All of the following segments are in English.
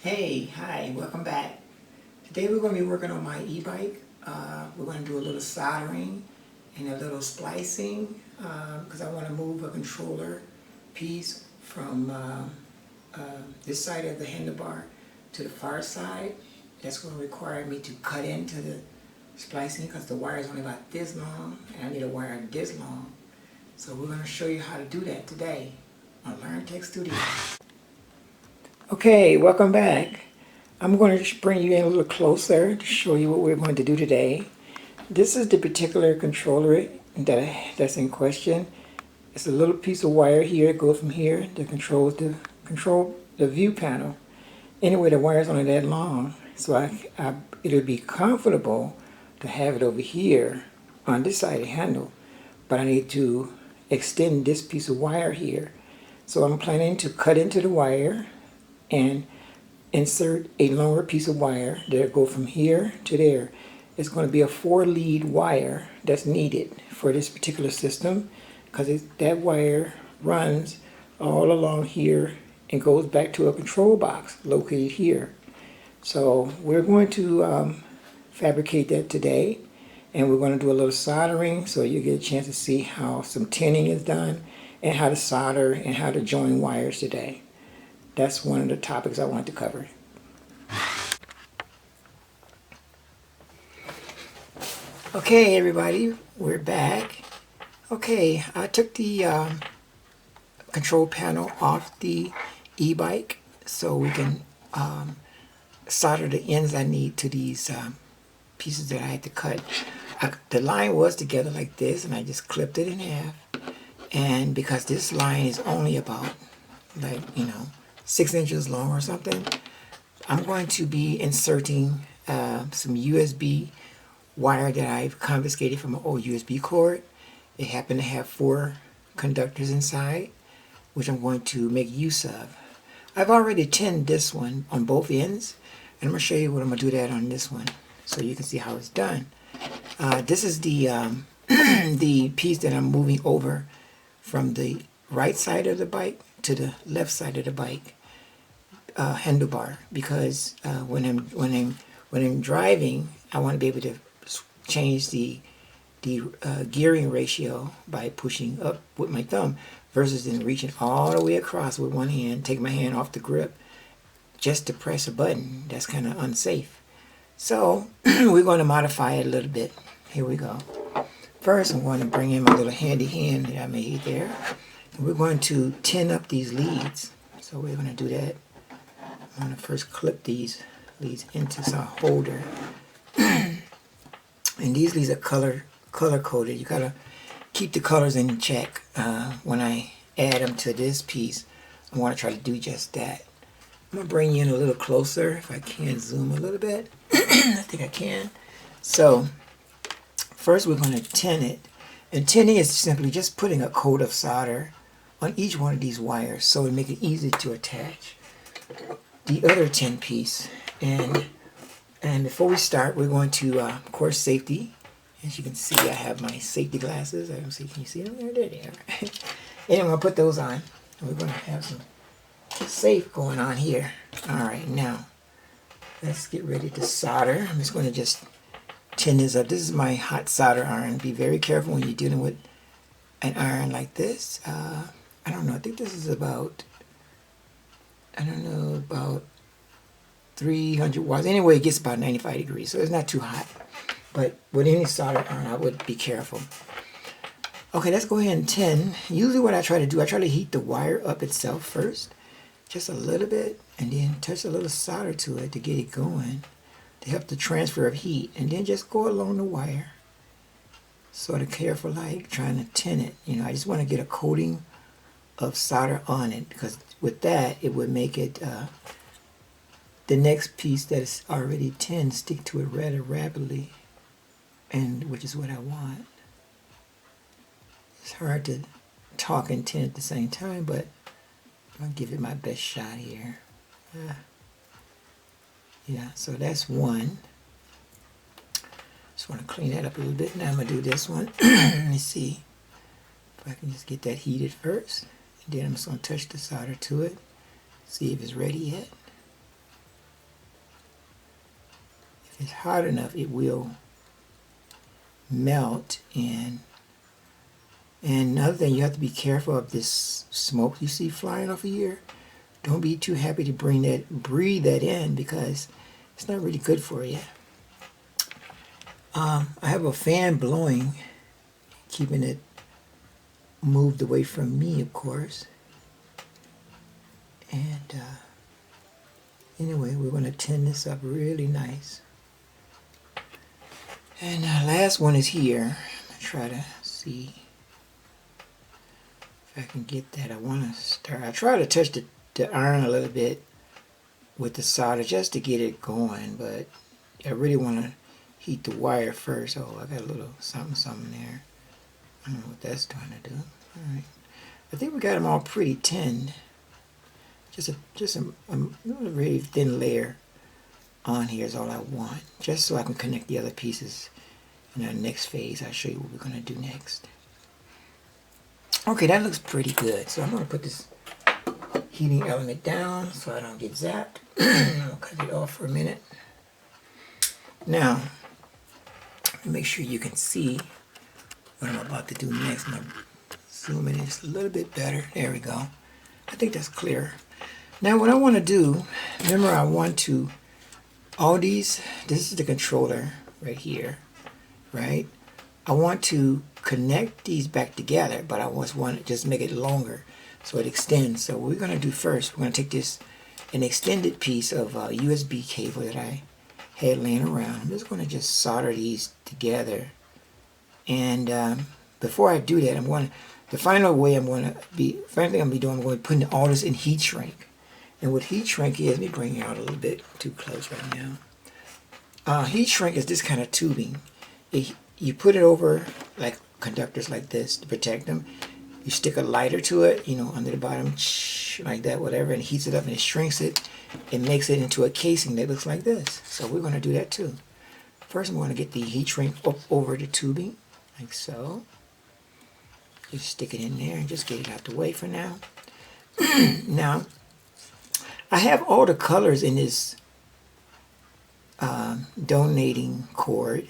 Hey, hi, welcome back. Today we're going to be working on my e-bike. We're going to do a little soldering and a little splicing because I want to move a controller piece from this side of the handlebar to the far side. That's going to require me to cut into the splicing because the wire is only about this long and I need a wire this long. So we're going to show you how to do that today on Learn Tech Studio. Okay, welcome back. I'm going to bring you in a little closer to show you what we're going to do today. This is the particular controller that's in question. It's a little piece of wire here that goes from here to control the view panel. Anyway, the wire's only that long, so it'll be comfortable to have it over here on this side of the handle, but I need to extend this piece of wire here. So I'm planning to cut into the wire and insert a longer piece of wire that'll go from here to there. It's going to be a 4-lead wire that's needed for this particular system because that wire runs all along here and goes back to a control box located here. So we're going to fabricate that today, and we're going to do a little soldering so you get a chance to see how some tinning is done and how to solder and how to join wires today. That's one of the topics I want to cover. Okay, everybody, we're back. Okay, I took the control panel off the e-bike so we can solder the ends I need to these pieces that I had to cut. The line was together like this, and I just clipped it in half. And because this line is only about 6 inches long or something, I'm going to be inserting some USB wire that I've confiscated from an old USB cord. It happened to have 4 conductors inside, which I'm going to make use of. I've already tinned this one on both ends, and I'm going to show you what I'm going to do that on this one so you can see how it's done. This is the the piece that I'm moving over from the right side of the bike to the left side of the bike handlebar, because when I'm driving, I want to be able to change the gearing ratio by pushing up with my thumb versus then reaching all the way across with one hand, take my hand off the grip just to press a button. That's kind of unsafe. So we're going to modify it a little bit. Here we go. First, I'm going to bring in my little handy hand that I made there. And we're going to tin up these leads. So we're going to do that. I'm going to first clip these leads into some holder. And these leads are color coded. You gotta keep the colors in check. When I add them to this piece, I want to try to do just that. I'm gonna bring you in a little closer if I can zoom a little bit. I think I can. So first we're going to tin it, and tinning is simply just putting a coat of solder on each one of these wires so it make it easy to attach the other tin piece. And before we start, we're going to, of course, safety. As you can see, I have my safety glasses. I don't see, can you see them? There they are. And I'm going to put those on. We're going to have some safe going on here. All right, now let's get ready to solder. I'm just going to just tin this up. This is my hot solder iron. Be very careful when you're dealing with an iron like this. I don't know. I think this is about 300 watts. Anyway, it gets about 95 degrees, so it's not too hot. But with any solder iron, I would be careful. Okay, let's go ahead and tin. Usually what I try to do, I try to heat the wire up itself first, just a little bit, and then touch a little solder to it to get it going, to help the transfer of heat, and then just go along the wire. Sort of careful, like trying to tin it. I just want to get a coating of solder on it, because with that, it would make it the next piece that is already tinned stick to it rather rapidly, and which is what I want. It's hard to talk and tin at the same time, but I'm going to give it my best shot here. Yeah, so that's one. Just want to clean that up a little bit. Now I'm going to do this one. Let me see if I can just get that heated first. And then I'm just going to touch the solder to it. See if it's ready yet. it's hot enough, it will melt. And another thing, you have to be careful of this smoke you see flying off of here. Don't be too happy to breathe that in, because it's not really good for you. I have a fan blowing, keeping it moved away from me, of course. And anyway, we're going to tin this up really nice. And last one is here. I'm going to try to see if I can get that. I want to start. I try to touch the iron a little bit with the solder just to get it going, but I really want to heat the wire first. Oh, I got a little something there. I don't know what that's trying to do. All right. I think we got them all pretty tinned. Just a really thin layer on here is all I want, just so I can connect the other pieces in our next phase. I'll show you what we're going to do next. Okay, that looks pretty good. So I'm going to put this heating element down so I don't get zapped. I'll cut it off for a minute. Now, make sure you can see what I'm about to do next. I'm going to zoom in just a little bit better. There we go. I think that's clear. Now what I want to do, remember I want to, this is the controller right here, right? I want to connect these back together, but I want to just make it longer so it extends. So what we're going to do first, we're going to take an extended piece of USB cable that I had laying around. I'm just going to just solder these together. And before I do that, the final thing I'm going to be doing, I'm going to be putting all this in heat shrink. And what heat shrink is, let me bring it out a little bit too close right now. Heat shrink is this kind of tubing. You put it over like conductors like this to protect them. You stick a lighter to it, under the bottom, like that, whatever, and it heats it up and it shrinks it. It makes it into a casing that looks like this. So we're going to do that too. First, I'm going to get the heat shrink up over the tubing, like so. Just stick it in there and just get it out the way for now. Now, I have all the colors in this donating cord,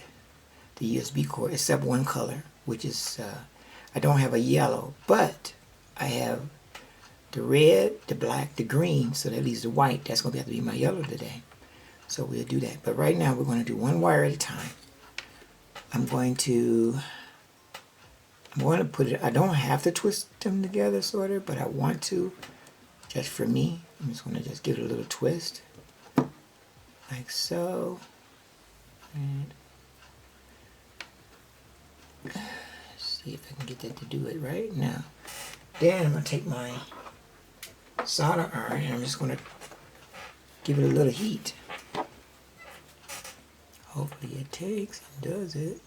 the USB cord, except one color, which is, I don't have a yellow, but I have the red, the black, the green, so that leaves the white. That's going to have to be my yellow today. So we'll do that. But right now, we're going to do one wire at a time. I'm going to put it, I don't have to twist them together, sort of, but I want to, just for me. I'm just going to just give it a little twist, like so. And see if I can get that to do it right now. Then I'm going to take my solder iron and I'm just going to give it a little heat. Hopefully it takes and does it.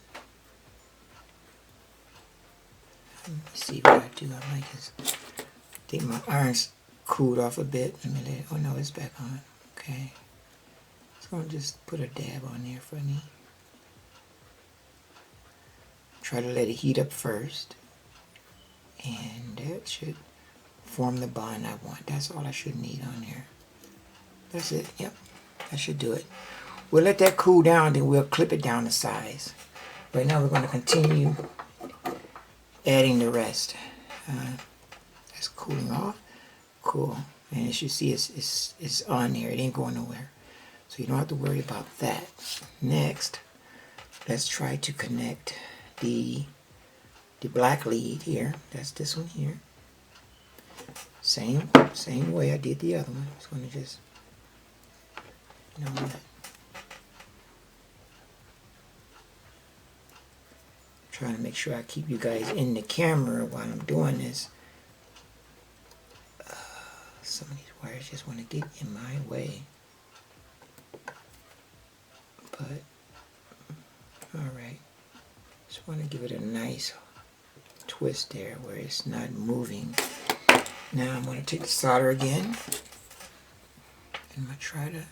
Let me see what I do. I might just think my iron's cooled off a bit. Let me let it, oh no, it's back on. Okay. So I'm going to just put a dab on there for me. Try to let it heat up first. And that should form the bond I want. That's all I should need on there. That's it. Yep. That should do it. We'll let that cool down, then we'll clip it down to size. Right now we're going to continue adding the rest. That's cooling off. Cool. And as you see, it's on there. It ain't going nowhere. So you don't have to worry about that. Next, let's try to connect the black lead here. That's this one here. Same way I did the other one. Just going to just, trying to make sure I keep you guys in the camera while I'm doing this. Some of these wires just want to get in my way. But, alright. Just want to give it a nice twist there where it's not moving. Now I'm going to take the solder again. And I'm going to try to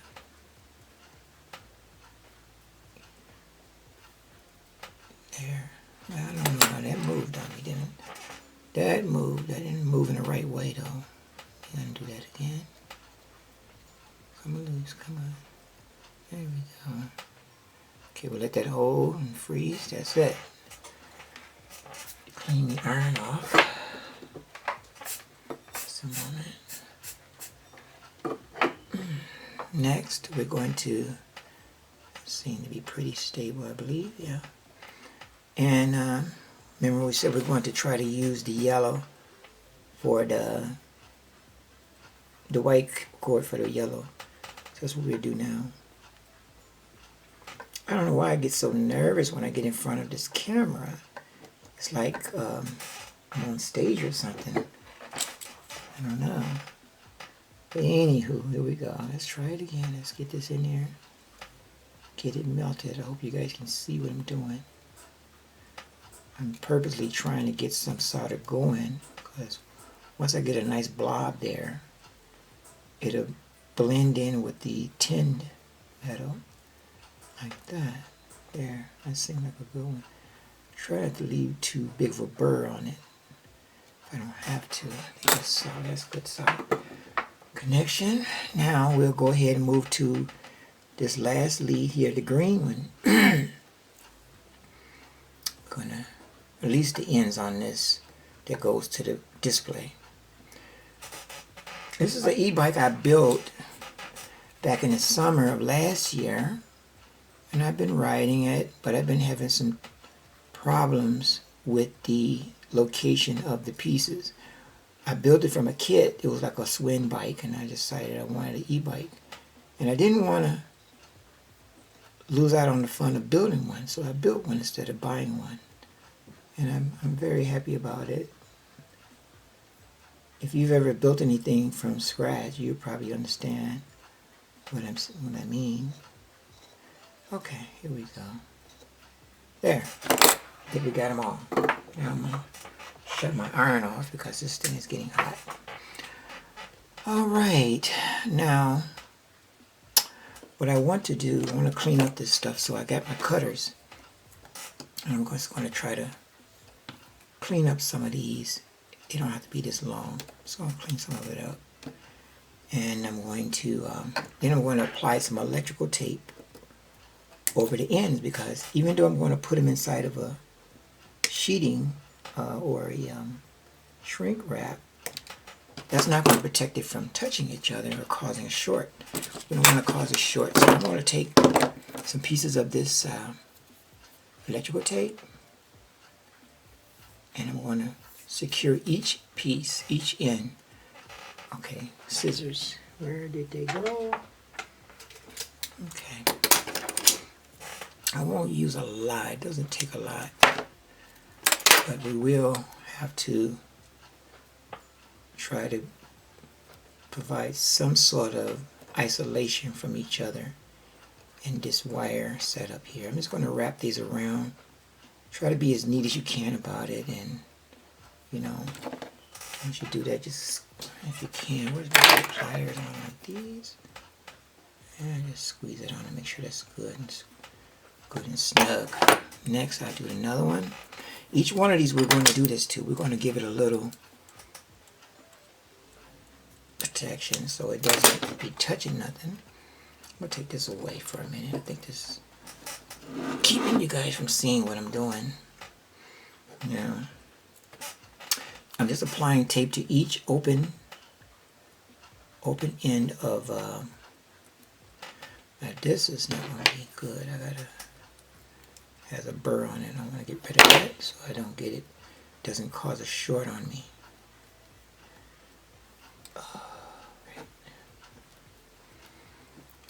there. I don't know how that moved on me, didn't it? That moved. That didn't move in the right way though. Undo that again. Come loose, come on. There we go. Okay, we'll let that hold and freeze. That's it. Clean the iron off. Just a moment. Next, we're going to seem to be pretty stable, I believe. Yeah. And remember we said we're going to try to use the yellow for the white cord for the yellow. So that's what we'll do now. I don't know why I get so nervous when I get in front of this camera. It's like I'm on stage or something. I don't know. But anywho, here we go. Let's try it again. Let's get this in there. Get it melted. I hope you guys can see what I'm doing. I'm purposely trying to get some solder going because once I get a nice blob there, it'll blend in with the tinned metal. Like that. There. That seems like a good one. Try not to leave too big of a burr on it. If I don't have to. I think that's solid. That's good solid connection. Now we'll go ahead and move to this last lead here, the green one. Gonna release the ends on this that goes to the display. This is an e-bike I built back in the summer of last year. And I've been riding it, but I've been having some problems with the location of the pieces. I built it from a kit. It was like a swing bike, and I decided I wanted an e-bike. And I didn't want to lose out on the fun of building one, so I built one instead of buying one. And I'm very happy about it. If you've ever built anything from scratch, you probably understand what I mean. Okay, here we go. There. I think we got them all. Now I'm going to shut my iron off because this thing is getting hot. Alright, now what I want to do, I want to clean up this stuff, so I got my cutters. And I'm just going to try to clean up some of these. They don't have to be this long, so I'll clean some of it up. And I'm going to, then I'm going to apply some electrical tape over the ends, because even though I'm going to put them inside of a sheeting or a shrink wrap, that's not going to protect it from touching each other or causing a short. We don't want to cause a short, so I'm going to take some pieces of this electrical tape, and I'm going to secure each piece, each end. Okay, scissors. Where did they go? Okay. I won't use a lot. It doesn't take a lot. But we will have to try to provide some sort of isolation from each other in this wire setup here. I'm just going to wrap these around. Try to be as neat as you can about it, and you know, once you do that, just if you can, where's my pliers on like these? And just squeeze it on and make sure that's good and snug. Next, I'll do another one. Each one of these we're going to do this to. We're going to give it a little protection so it doesn't be touching nothing. I'm going to take this away for a minute. I think this is keeping you guys from seeing what I'm doing. Yeah. I'm just applying tape to each open end of now this is not going to be good. Has a burr on it. I want to get rid of that so I don't get it. Doesn't cause a short on me.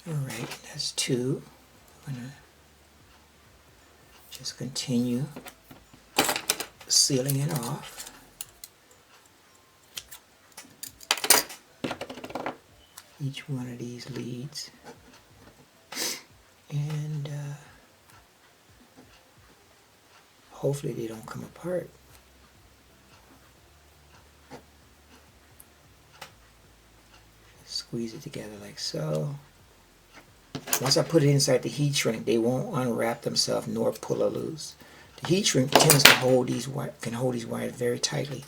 Alright, that's two. I'm going to just continue sealing it off. Each one of these leads. And hopefully they don't come apart. Squeeze it together like so. Once I put it inside the heat shrink, they won't unwrap themselves nor pull or loose. The heat shrink tends to hold these wires very tightly.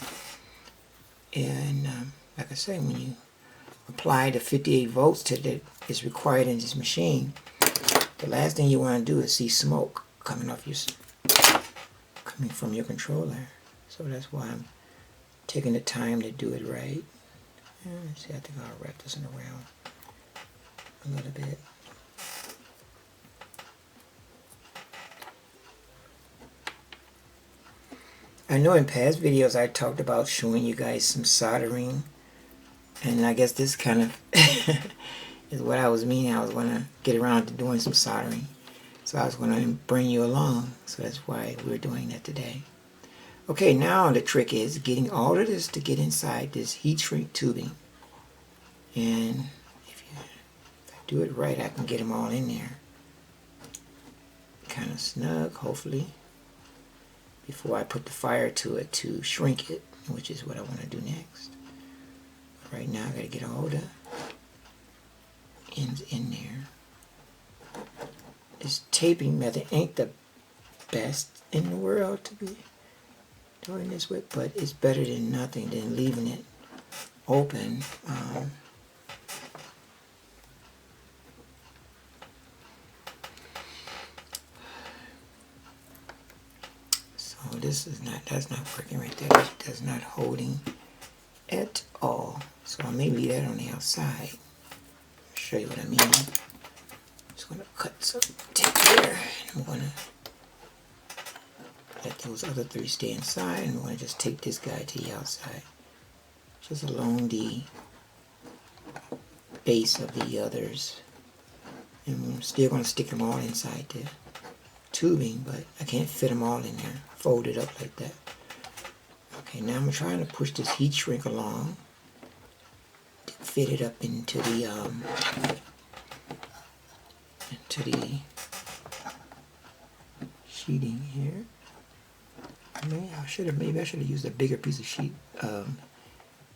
And like I say, when you apply the 58 volts to that is required in this machine, The last thing you want to do is see smoke coming from your controller. So that's why I'm taking the time to do it right. Let's see, I think I'll wrap this around a little bit. I know in past videos I talked about showing you guys some soldering, and I guess this kind of is what I was meaning. I was going to get around to doing some soldering, so I was going to bring you along, so that's why we're doing that today. Okay, now the trick is getting all of this to get inside this heat shrink tubing, and if I do it right, I can get them all in there kind of snug, hopefully, before I put the fire to it to shrink it, which is what I want to do next. Right now I got to get all the ends in there. This taping method ain't the best in the world to be doing this with, but it's better than nothing, than leaving it open. This is not, that's not working right there. That's not holding at all. So I may leave that on the outside. I'll show you what I mean. I'm just going to cut some tape there. And I'm going to let those other three stay inside. And I'm going to just take this guy to the outside. Just along the base of the others. And I'm still going to stick them all inside there. Tubing, but I can't fit them all in there, fold it up like that. Okay, now I'm trying to push this heat shrink along to fit it up into the sheeting here. Maybe I should have used a bigger piece of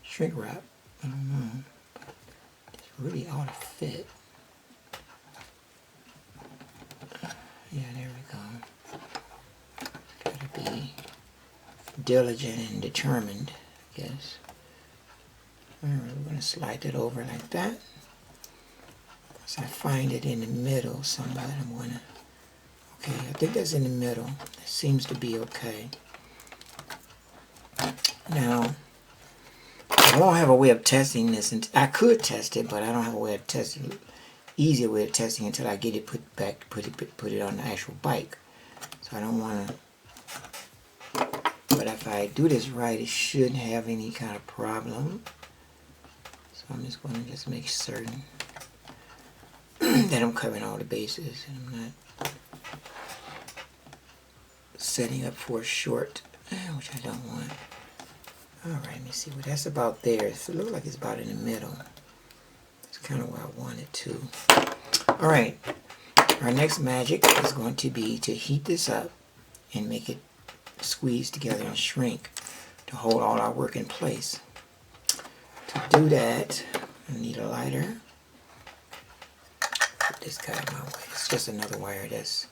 shrink wrap. I don't know. This really ought to fit. Yeah, there we go. Gotta be diligent and determined, I guess. Alright, we're going to slide that over like that. So I find it in the middle somewhat. I'm going to... Okay, I think that's in the middle. That seems to be okay. Now, I don't have a way of testing this. I could test it, but I don't have a way of testing it. Easier way of testing until I get it put it on the actual bike. So I don't want to, but if I do this right, it shouldn't have any kind of problem. So I'm just going to just make certain that I'm covering all the bases and I'm not setting up for a short, which I don't want. Alright, let me see what that's about there. So it looks like it's about in the middle. Kind of where I want it to. Alright, our next magic is going to be to heat this up and make it squeeze together and shrink to hold all our work in place. To do that, I need a lighter. Put this guy in my way. It's just another wire that's...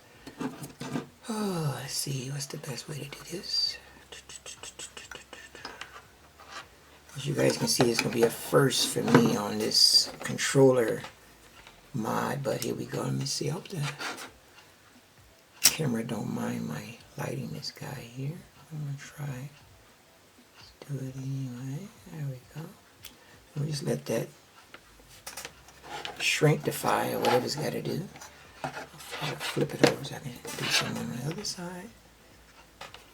Oh, let's see, what's the best way to do this? As you guys can see, it's going to be a first for me on this controller mod, but here we go. Let me see. I hope the camera don't mind my lighting this guy here. I'm going to try. Let's do it anyway. There we go. We'll just let that shrinkify or whatever it's got to do. I'll flip it over so I can do some on the other side.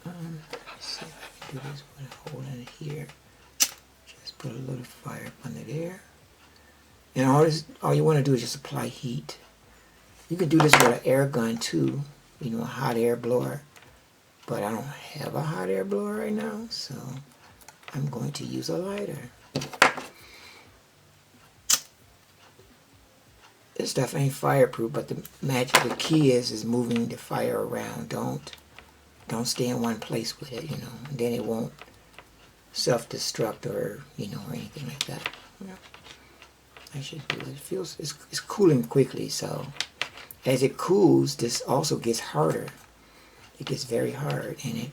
Let's see if I can do this with holding it here. Put a little fire up under there. And all you want to do is just apply heat. You can do this with an air gun too, you know, a hot air blower. But I don't have a hot air blower right now, so I'm going to use a lighter. This stuff ain't fireproof, but the key is moving the fire around. Don't stay in one place with it, you know, and then it won't self-destruct or, you know, or anything like that. Yeah. I should do it. It feels, it's cooling quickly, so as it cools, this also gets harder. It gets very hard, and it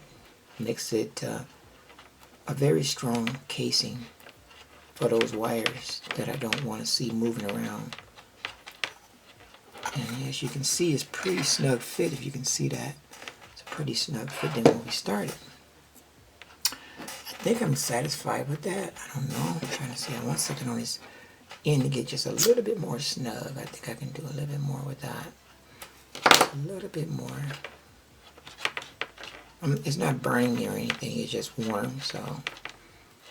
makes it a very strong casing for those wires that I don't want to see moving around And as you can see, it's pretty snug fit, if you can see that. It's a pretty snug fit than when we started. I think I'm satisfied with that. I don't know. I'm trying to see. I want something on this end to get just a little bit more snug. I think I can do a little bit more with that. A little bit more. It's not burning me or anything. It's just warm, so.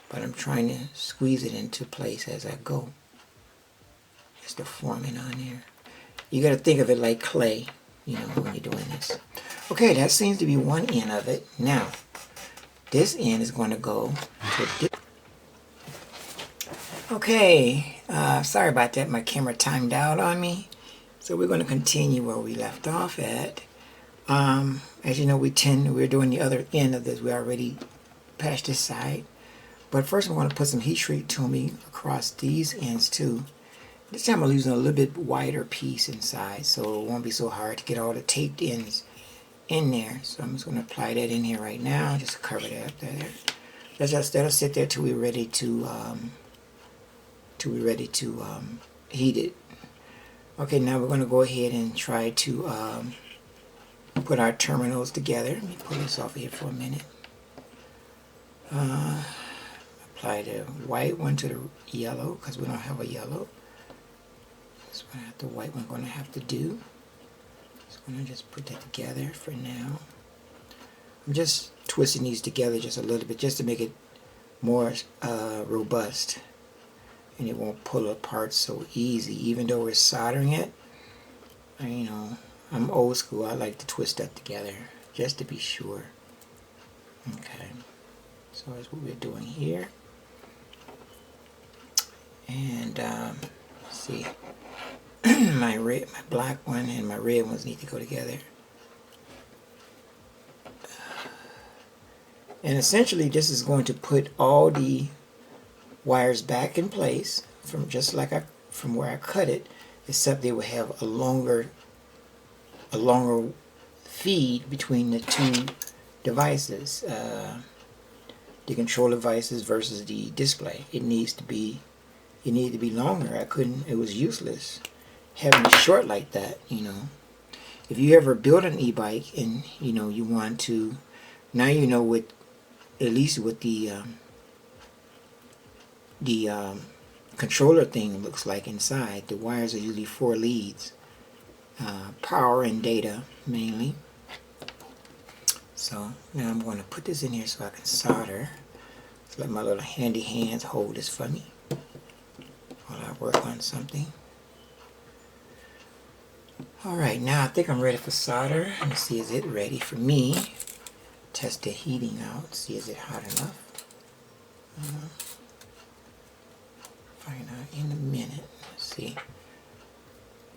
But I'm trying to squeeze it into place as I go. It's the forming on there. You got to think of it like clay, you know, when you're doing this. Okay, that seems to be one end of it. Now, this end is going to go to this. Okay, sorry about that. My camera timed out on me. So we're going to continue where we left off at. As you know, we're doing the other end of this. We already patched this side. But first, I want to put some heat shrink tubing across these ends too. This time I'm using a little bit wider piece inside, so it won't be so hard to get all the taped ends in there. So I'm just going to apply that in here right now, just to cover that up there. That'll sit there till we're ready to heat it. Okay, now we're going to go ahead and try to put our terminals together. Let me pull this off here for a minute. Apply the white one to the yellow, because we don't have a yellow. That's what the white one's going to have to do. So I'm going to just put that together for now. I'm just twisting these together just a little bit, just to make it more robust. And it won't pull apart so easy, even though we're soldering it. You know, I'm old school. I like to twist that together, just to be sure. Okay. So that's what we're doing here. And let's see, my black one and my red ones need to go together. And essentially, this is going to put all the wires back in place from just like from where I cut it, except they will have a longer feed between the two devices. The control devices versus the display. It needed to be longer. It was useless having it short like that, you know. If you ever build an e-bike and, you know, you want to, now you know what, at least what the controller thing looks like inside. The wires are usually 4 leads. Power and data, mainly. So now I'm going to put this in here so I can solder. Just let my little handy hands hold this for me while I work on something. Alright, now I think I'm ready for solder. Let me see, is it ready for me? Test the heating out, see is it hot enough. Find out in a minute. Let's see. I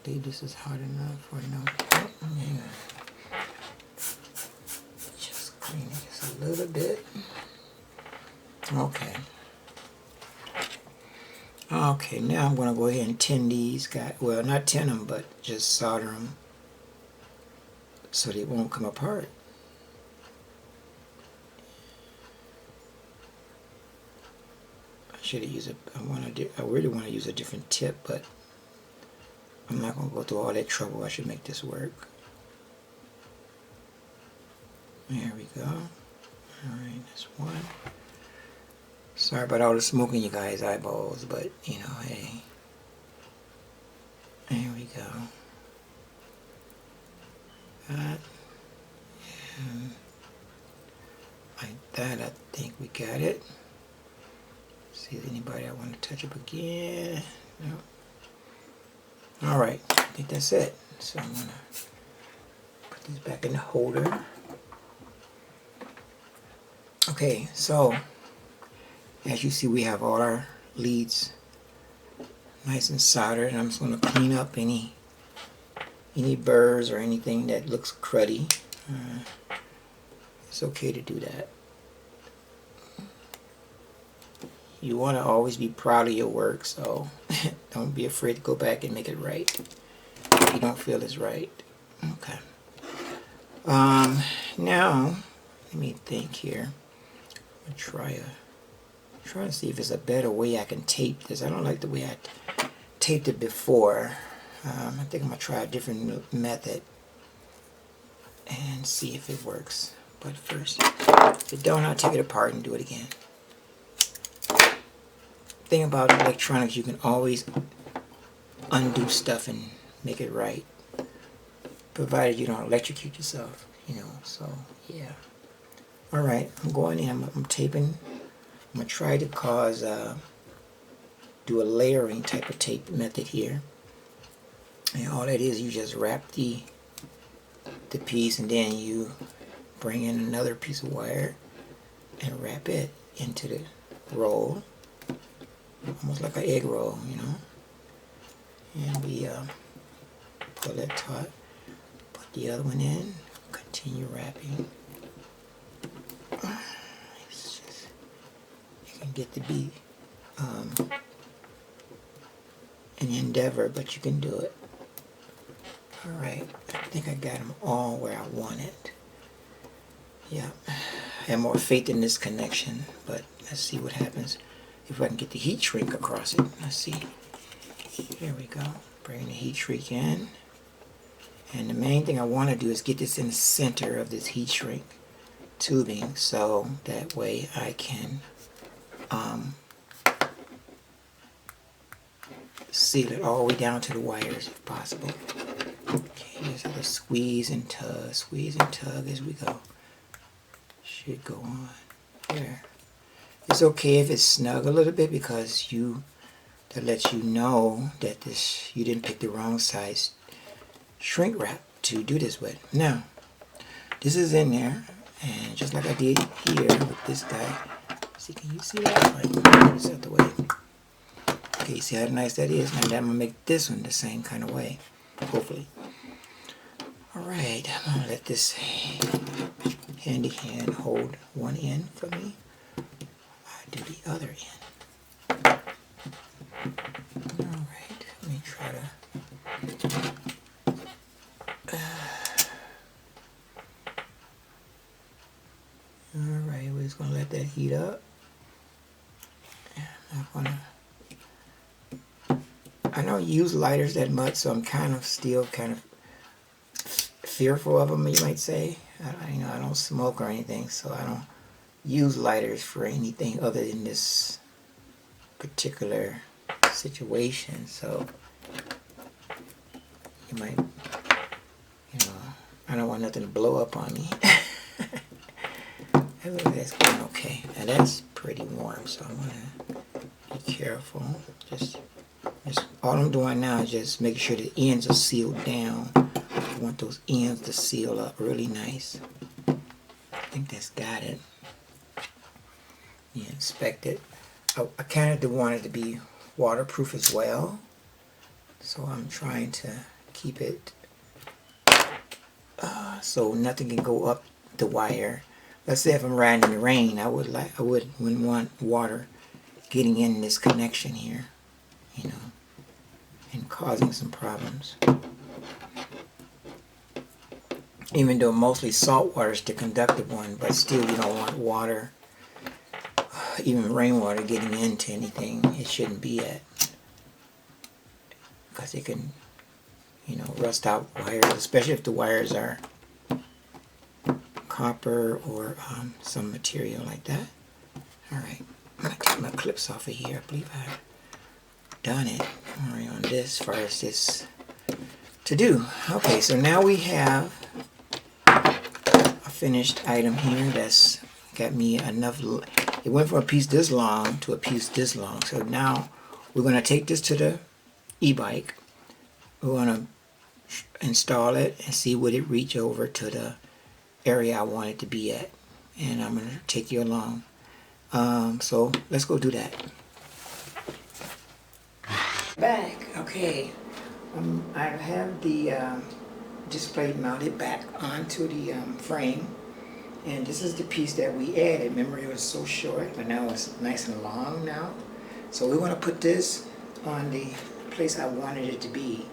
think this is hot enough or no. Yeah. Just clean it just a little bit. Okay. Okay, now I'm going to go ahead and tin these guys. Well, not tin them, but just solder them so they won't come apart. I should have used I really want to use a different tip, but I'm not going to go through all that trouble. I should make this work. There we go. Alright, that's one. Sorry about all the smoke in you guys' eyeballs, but, you know, hey. There we go. That. And like that, I think we got it. See if anybody I want to touch up again. No. Alright, I think that's it. So I'm going to put these back in the holder. Okay, so as you see, we have all our leads nice and soldered, and I'm just going to clean up any burrs or anything that looks cruddy. It's okay to do that. You want to always be proud of your work, so don't be afraid to go back and make it right if you don't feel it's right. Okay. Now, let me think here. I'm going to try to see if there's a better way I can tape this. I don't like the way I taped it before. I think I'm going to try a different method and see if it works. But first, if it don't, I'll take it apart and do it again. Thing about electronics, you can always undo stuff and make it right, provided you don't electrocute yourself, you know. So yeah. All right, I'm going in. I'm taping. I'm gonna try to do a layering type of tape method here. And all that is, you just wrap the piece, and then you bring in another piece of wire and wrap it into the roll, almost like an egg roll, you know. And we pull that taut, put the other one in, continue wrapping. It's just, it can get to be an endeavor, but you can do it. Alright, I think I got them all where I want it. Yeah, I have more faith in this connection, but let's see what happens if I can get the heat shrink across it. Let's see. Here we go. Bring the heat shrink in. And the main thing I want to do is get this in the center of this heat shrink tubing, so that way I can seal it all the way down to the wires if possible. Okay, just have to squeeze and tug as we go. Should go on there. It's okay if it's snug a little bit, because that lets you know that you didn't pick the wrong size shrink wrap to do this with. Now, this is in there, and just like I did here with this guy. See, can you see that? Like, get this out the way. Okay, see how nice that is? Now I'm gonna make this one the same kind of way, hopefully. Alright, I'm gonna let this handy hand hold one end for me. I do the other end. Alright, let me try to alright, we're just gonna let that heat up. I don't use lighters that much, so I'm still kind of fearful of them, you might say. I don't smoke or anything, so I don't use lighters for anything other than this particular situation. So you might, I don't want nothing to blow up on me. That's going okay. And that's pretty warm, so I'm gonna be careful. Just all I'm doing now is just making sure the ends are sealed down. I want those ends to seal up really nice. I think that's got it. You inspect it. I kind of want it to be waterproof as well, so I'm trying to keep it so nothing can go up the wire. Let's say if I'm riding in the rain, I wouldn't want water getting in this connection here, and causing some problems. Even though mostly salt water is the conductive one, but still you don't want water, even rainwater, getting into anything it shouldn't be at, because it can, rust out wires, especially if the wires are copper or some material like that. Alright, I'm going to take my clips off of here. I believe I've done it already on this as far as this to do. Okay, so now we have a finished item here that's got me enough. It went from a piece this long to a piece this long. So now we're going to take this to the e-bike. We're going to install it and see would it reach over to the area I want it to be at. And I'm going to take you along. So let's go do that. Back. Okay. I have the display mounted back onto the frame. And this is the piece that we added. Remember, it was so short, but now it's nice and long now. So we want to put this on the place I wanted it to be,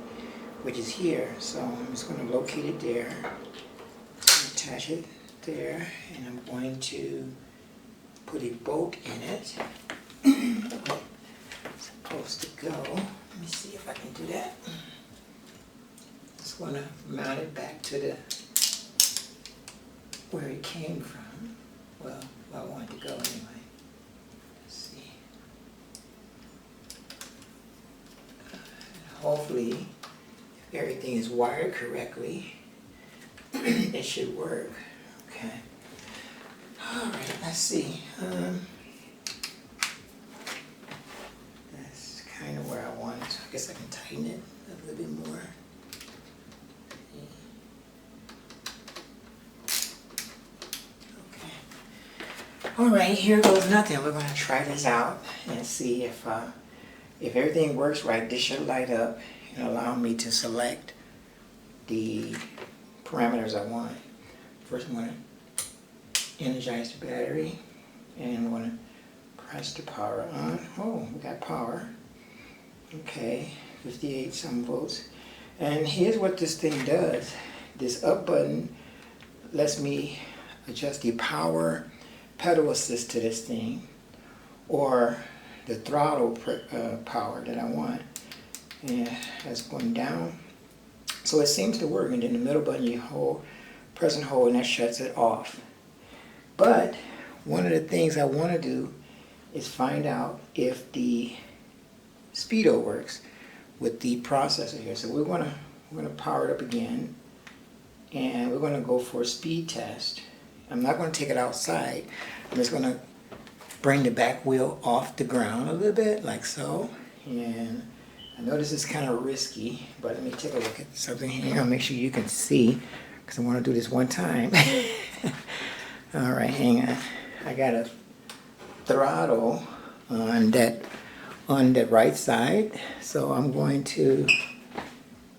which is here. So I'm just going to locate it there, attach it there, and I'm going to put a bolt in it. It's supposed to go. Let me see if I can do that. just want to mount it back to the where it came from. Well, I want it to go anyway. Let's see. Hopefully, if everything is wired correctly, it should work. Okay. All right. Let's see. That's kind of where I want it. So I guess I can tighten it a little bit more. All right, here goes nothing. We're going to try this out and see if everything works right. This should light up and allow me to select the parameters I want. First, I'm going to energize the battery, and I'm going to press the power on. Oh, we got power. Okay, 58 some volts. And here's what this thing does. This up button lets me adjust the power pedal assist to this thing, or the throttle power that I want. And that's going down. So it seems to work. And then the middle button you hold, press and hold, and that shuts it off. But one of the things I want to do is find out if the speedo works with the processor here. So we're going to power it up again, and we're going to go for a speed test. I'm not going to take it outside. I'm just going to bring the back wheel off the ground a little bit, like so. And I know this is kind of risky, but let me take a look at something here. I'll make sure you can see, because I want to do this one time. All right, hang on. I got a throttle on that right side, so I'm going to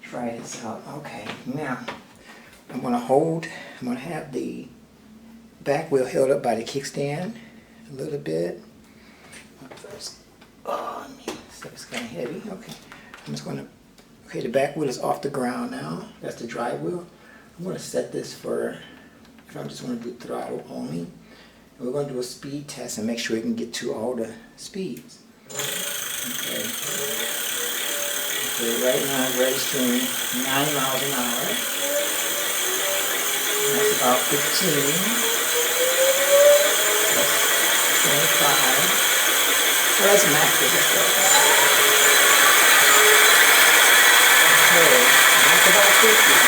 try this out. Okay, now I'm going to have the back wheel held up by the kickstand a little bit. First, oh man, stuff's kind of heavy. Okay, I'm just going to, okay, the back wheel is off the ground now. That's the drive wheel. I'm going to set this for, if I just want to do throttle only. And we're going to do a speed test and make sure we can get to all the speeds. Okay. Okay, right now I'm registering 9 miles an hour. That's about 15. 25. Well, that's max resistance. Okay, that's about 50.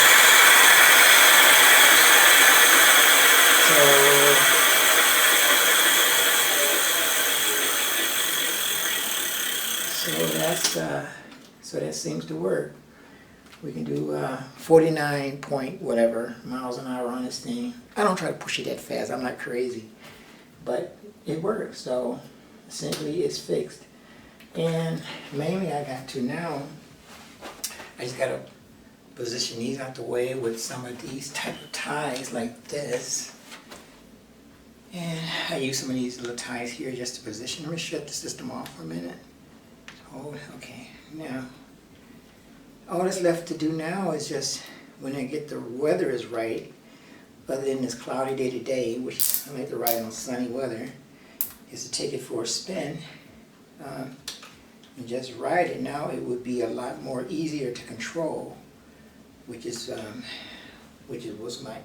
So that seems to work. We can do 49 point whatever miles an hour on this thing. I don't try to push it that fast. I'm not crazy. But it works, so essentially it's fixed. And mainly I got to now, I just got to position these out the way with some of these type of ties like this. And I use some of these little ties here just to position. Let me shut the system off for a minute. Hold, okay, now, all that's left to do now is just, when I get the weather is right, other than this cloudy day today, which I like to ride on sunny weather, is to take it for a spin and just ride it. Now it would be a lot more easier to control, which was my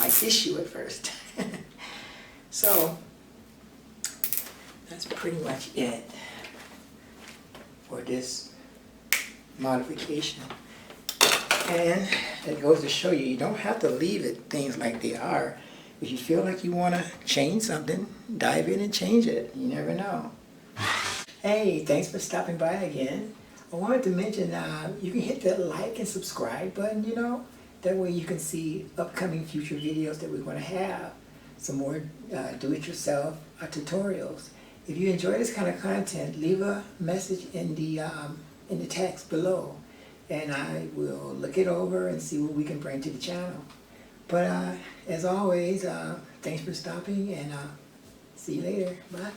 issue at first. So that's pretty much it for this modification. And it goes to show you, you don't have to leave it things like they are. If you feel like you want to change something, dive in and change it. You never know. Hey, thanks for stopping by again. I wanted to mention you can hit that like and subscribe button, you know. That way you can see upcoming future videos that we're going to have. Some more do-it-yourself tutorials. If you enjoy this kind of content, leave a message in the text below, and I will look it over and see what we can bring to the channel. But as always, thanks for stopping, and see you later. Bye.